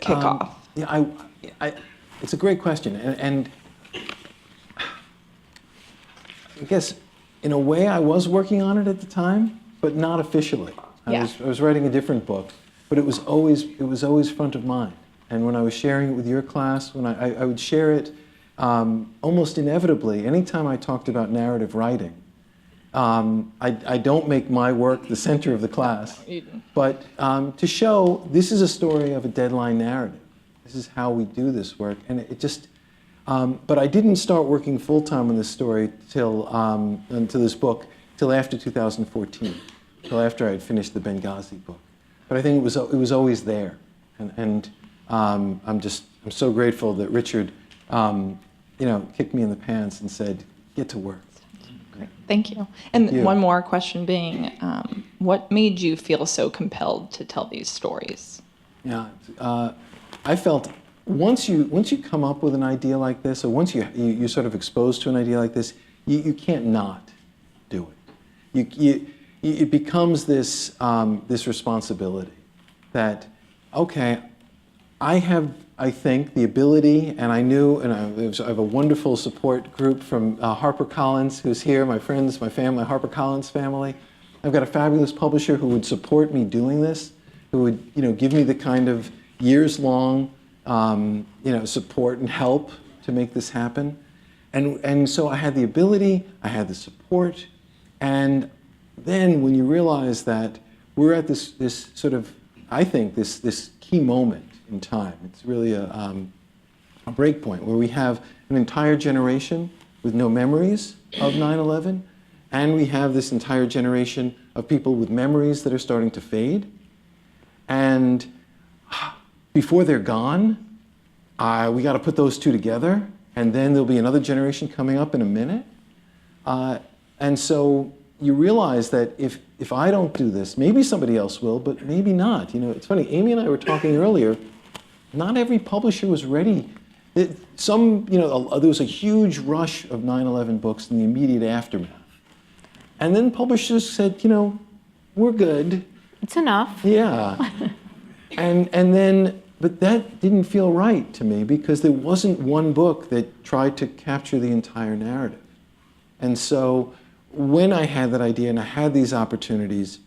kick off? Yeah, it's a great question, and I guess in a way I was working on it at the time, but not officially. I was writing a different book, but it was always front of mind. And when I was sharing it with your class, when I would share it almost inevitably, anytime I talked about narrative writing. I don't make my work the center of the class, but to show this is a story of a deadline narrative. This is how we do this work, and it just. But I didn't start working full time on this story until this book till after 2014, till after I had finished the Benghazi book. But I think it was always there, and I'm so grateful that Richard, kicked me in the pants and said, "Get to work." Great. Thank you. And one more question being, what made you feel so compelled to tell these stories? Yeah, I felt once you come up with an idea like this, or once you're sort of exposed to an idea like this, you can't not do it. It becomes this responsibility that, okay, I think the ability, and I have a wonderful support group from HarperCollins, who's here, my friends, my family, my HarperCollins family. I've got a fabulous publisher who would support me doing this, who would give me the kind of years-long support and help to make this happen. And so I had the ability, I had the support, and then when you realize that we're at this sort of, I think, this key moment in time. It's really a break point where we have an entire generation with no memories of 9/11, and we have this entire generation of people with memories that are starting to fade. And before they're gone, we got to put those two together, and then there'll be another generation coming up in a minute. And so you realize that if I don't do this, maybe somebody else will, but maybe not. It's funny, Amy and I were talking earlier. Not every publisher was ready. There was a huge rush of 9/11 books in the immediate aftermath. And then publishers said, we're good. It's enough. Yeah. But that didn't feel right to me because there wasn't one book that tried to capture the entire narrative. And so when I had that idea and I had these opportunities,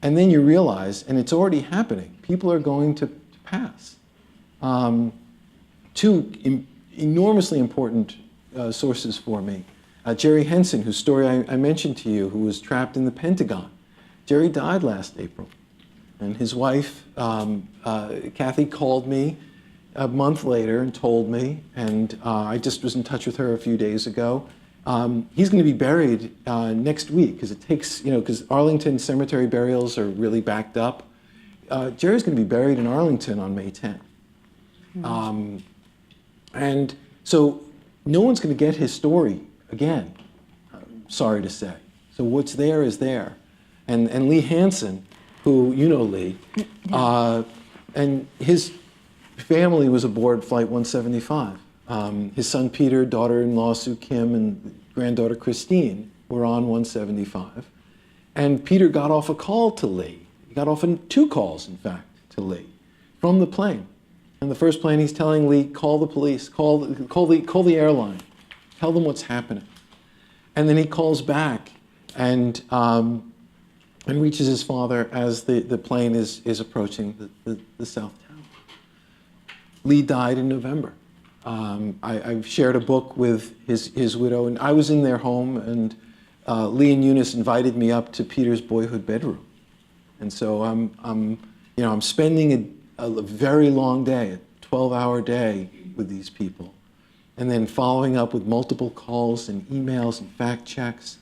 and then you realize, and it's already happening, people are going to pass. Two enormously important sources for me. Jerry Henson, whose story I mentioned to you, who was trapped in the Pentagon. Jerry died last April. And his wife, Kathy, called me a month later and told me, and I just was in touch with her a few days ago. He's going to be buried next week, because it takes, because Arlington cemetery burials are really backed up. Jerry's going to be buried in Arlington on May 10th. And so no one's going to get his story again, sorry to say. So what's there is there. And Lee Hansen, who, you know Lee, and his family was aboard Flight 175. His son Peter, daughter-in-law Sue Kim, and granddaughter Christine were on 175. And Peter got off a call to Lee. He got off in 2 calls, in fact, to Lee from the plane. And the first plane, he's telling Lee, call the police, call the airline, tell them what's happening. And then he calls back and reaches his father as the plane is approaching the South Tower. Lee died in November. I've shared a book with his widow, and I was in their home, and Lee and Eunice invited me up to Peter's boyhood bedroom. And so I'm spending a very long day, a 12-hour day with these people, and then following up with multiple calls and emails and fact checks.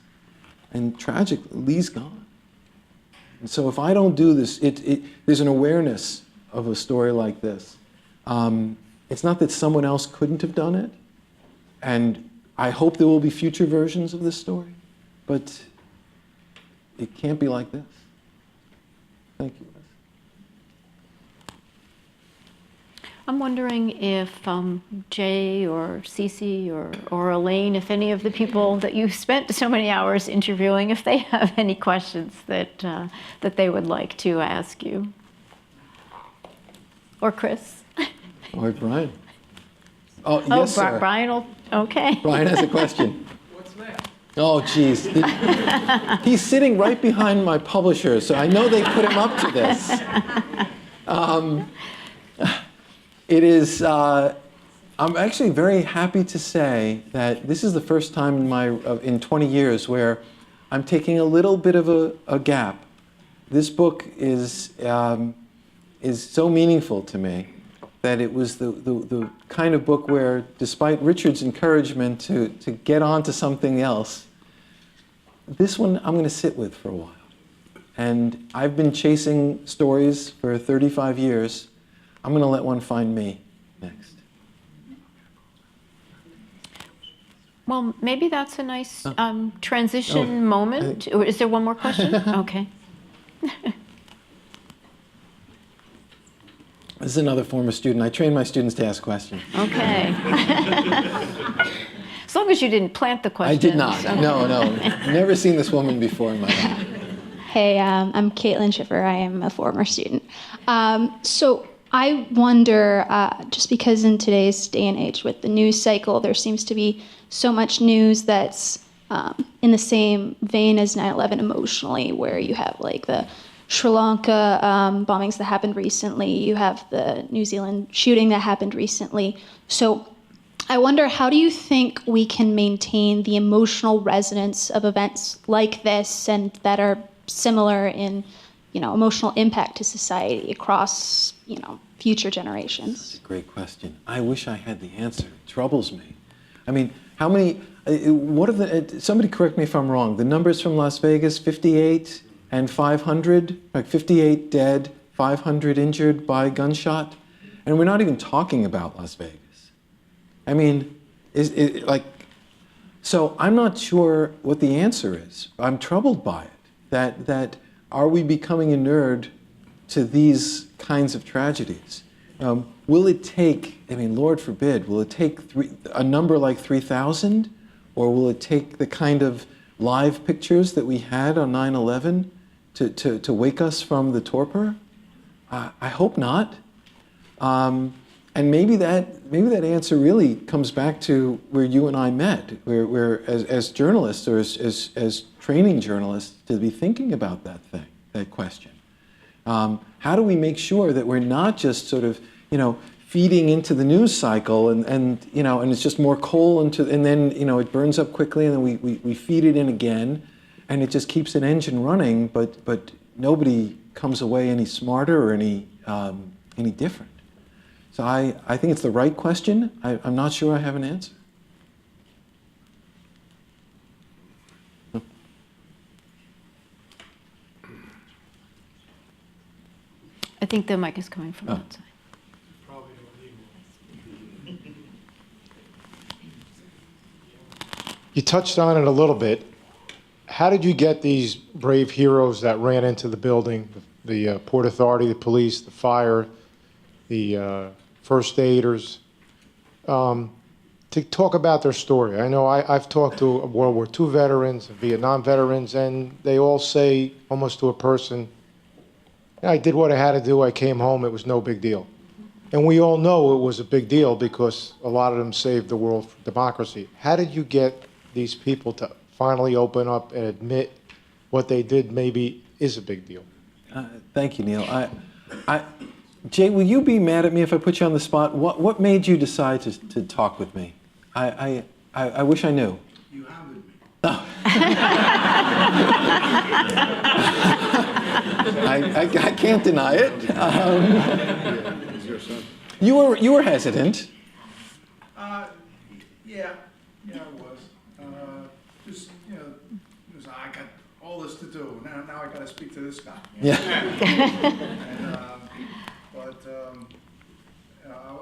And tragically, Lee's gone. And so if I don't do this, there's an awareness of a story like this. It's not that someone else couldn't have done it, and I hope there will be future versions of this story, but it can't be like this. Thank you. I'm wondering if Jay or Cece or Elaine, if any of the people that you spent so many hours interviewing, if they have any questions that they would like to ask you. Or Chris. Or Brian. Oh, yes, sir. Brian will, okay. Brian has a question. What's next? Oh, geez. He's sitting right behind my publisher, so I know they put him up to this. It is, I'm actually very happy to say that this is the first time in 20 years where I'm taking a little bit of a gap. This book is so meaningful to me that it was the kind of book where, despite Richard's encouragement to get on to something else, this one I'm going to sit with for a while. And I've been chasing stories for 35 years. I'm going to let one find me next. Well, maybe that's a nice transition moment. Is there one more question? Okay. This is another former student. I train my students to ask questions. Okay. As long as you didn't plant the question. I did not. Okay. No. Never seen this woman before in my life. Hey, I'm Kaitlin Schiffer. I am a former student. So I wonder, just because in today's day and age with the news cycle, there seems to be so much news that's in the same vein as 9/11 emotionally, where you have like the Sri Lanka bombings that happened recently, you have the New Zealand shooting that happened recently. So I wonder, how do you think we can maintain the emotional resonance of events like this and that are similar in, emotional impact to society across, future generations? That's a great question. I wish I had the answer. It troubles me. I mean, how many, somebody correct me if I'm wrong, the numbers from Las Vegas, 58 and 500, like 58 dead, 500 injured by gunshot, and we're not even talking about Las Vegas. I mean, so I'm not sure what the answer is. I'm troubled by it, that are we becoming inured to these kinds of tragedies? Will it take, Lord forbid, will it take a number like 3,000? Or will it take the kind of live pictures that we had on 9/11 to wake us from the torpor? I hope not. And maybe that answer really comes back to where you and I met, where as journalists or as training journalists, to be thinking about that question. How do we make sure that we're not just sort of, feeding into the news cycle and it's just more coal and then, it burns up quickly and then we feed it in again and it just keeps an engine running, but nobody comes away any smarter or any different. So I think it's the right question. I'm not sure I have an answer. I think the mic is coming from outside. You touched on it a little bit. How did you get these brave heroes that ran into the building, the Port Authority, the police, the fire, the first aiders, to talk about their story? I know I've talked to World War II veterans, Vietnam veterans, and they all say, almost to a person, I did what I had to do, I came home, it was no big deal. And we all know it was a big deal because a lot of them saved the world for democracy. How did you get these people to finally open up and admit what they did maybe is a big deal? Thank you, Neil. Jay, will you be mad at me if I put you on the spot? What made you decide to talk with me? I wish I knew. You hounded me. Oh. I can't deny it. You were hesitant. Yeah, I was. Just I got all this to do. Now I got to speak to this guy. Yeah.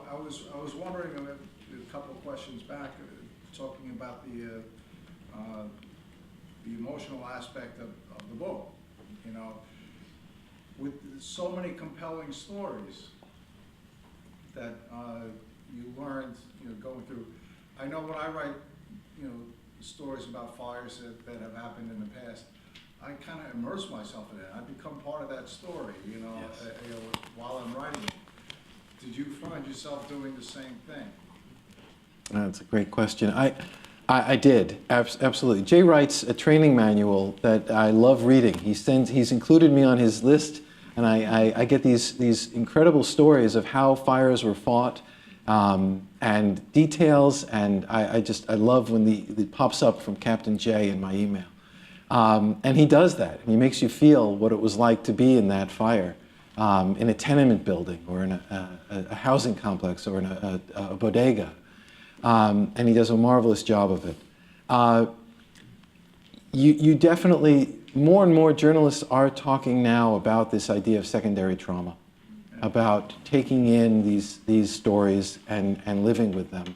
I was wondering a couple of questions back, talking about the emotional aspect of the book. With so many compelling stories that you learned, going through. I know when I write, stories about fires that have happened in the past, I kind of immerse myself in it. I become part of that story, Yes. While I'm writing it. Did you find yourself doing the same thing? That's a great question. I did, absolutely. Jay writes a training manual that I love reading. He's included me on his list, and I get these incredible stories of how fires were fought, and details, and I love when it pops up from Captain Jay in my email. And he does that, and he makes you feel what it was like to be in that fire, in a tenement building, or in a housing complex, or in a bodega. And he does a marvelous job of it. You definitely, more and more journalists are talking now about this idea of secondary trauma, about taking in these stories and living with them.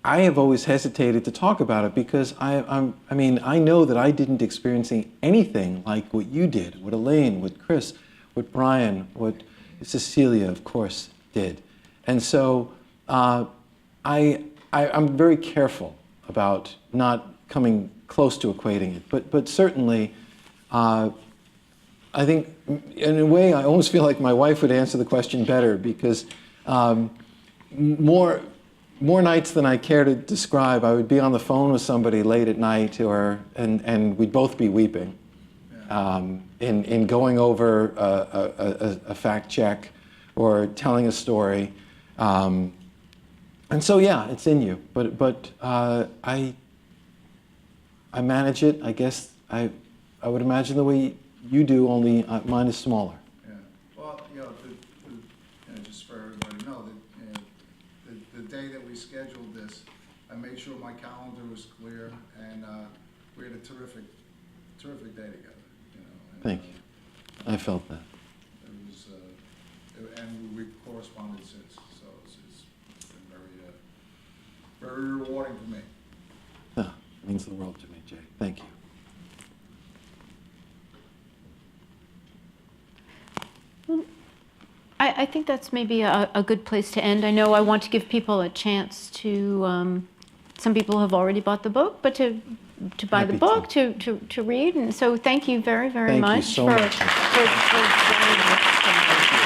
I have always hesitated to talk about it because I know that I didn't experience anything like what you did, what Elaine, what Chris, what Brian, what Cecilia, of course, did. And so I'm very careful about not coming close to equating it. But certainly, I think, in a way, I almost feel like my wife would answer the question better, because more nights than I care to describe, I would be on the phone with somebody late at night, and we'd both be weeping in going over a fact check or telling a story. And so, yeah, it's in you. But I manage it, I guess. I would imagine the way you do, only mine is smaller. Yeah. Well, just for everybody to know that the day that we scheduled this, I made sure my calendar was clear, and we had a terrific day together. Thank you. I felt that. It was, and we corresponded since, so it's been very rewarding for me. Yeah, it means the world to me, Jay. Thank you. I think that's maybe a good place to end. I know I want to give people a chance to, some people have already bought the book, but to buy the book, to read. And so thank you very, very much. Thank you so much. For joining us.